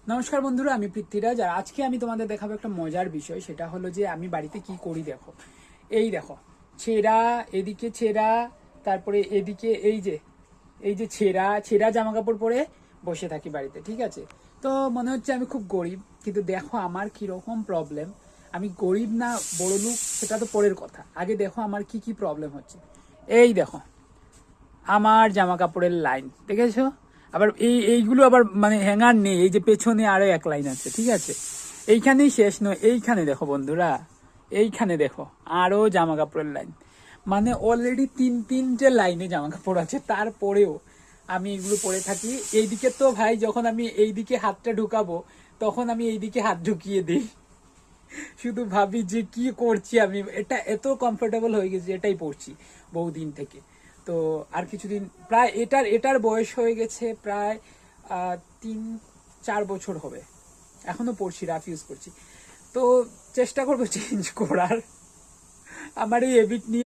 নমস্কার বন্ধুরা, আমি পৃথ্বীরাজ। আর আজকে আমি তোমাদের দেখাবো একটা মজার বিষয়। সেটা হলো যে আমি বাড়িতে কি করি। দেখো, এই দেখো, ছেঁড়া, এদিকে ছেঁড়া, তারপরে এদিকে এই যে ছেঁড়া ছেঁড়া জামা কাপড় পরে বসে থাকি বাড়িতে। ঠিক আছে, তো মনে হচ্ছে আমি খুব গরিব, কিন্তু দেখো আমার কিরকম প্রবলেম। আমি গরিব না বড়লোক সেটা তো পরের কথা, আগে দেখো আমার কি কি প্রবলেম হচ্ছে। এই দেখো আমার জামা কাপড়ের লাইন দেখেছো। আবার এইগুলো আবার মানে হ্যাঙ্গার নেই, এই যে পেছনে আরো এক লাইন আছে। ঠিক আছে, এইখানেই শেষ নয়, এইখানে দেখো বন্ধুরা, এইখানে দেখো আরো জামা কাপড়ের লাইন। মানে অলরেডি তিনটে লাইনে জামা কাপড় আছে, তারপরেও আমি এগুলো পরে থাকি। এইদিকে তো ভাই, যখন আমি এইদিকে হাতটা ঢুকাবো তখন আমি এইদিকে হাত ঢুকিয়ে দিই। শুধু ভাবি যে কি করছি আমি, এটা এত কমফোর্টেবল হয়ে গেছে, এটাই পড়ছি বহুদিন থেকে। তো আর কিছুদিন, প্রায় এটার বয়স হয়ে গেছে প্রায় 3-4 বছর হবে, এখনো পড়ছি, রাফ ইউজ করছি। তো চেষ্টা করবো চেঞ্জ করার আমার এই হ্যাবিট নিয়ে।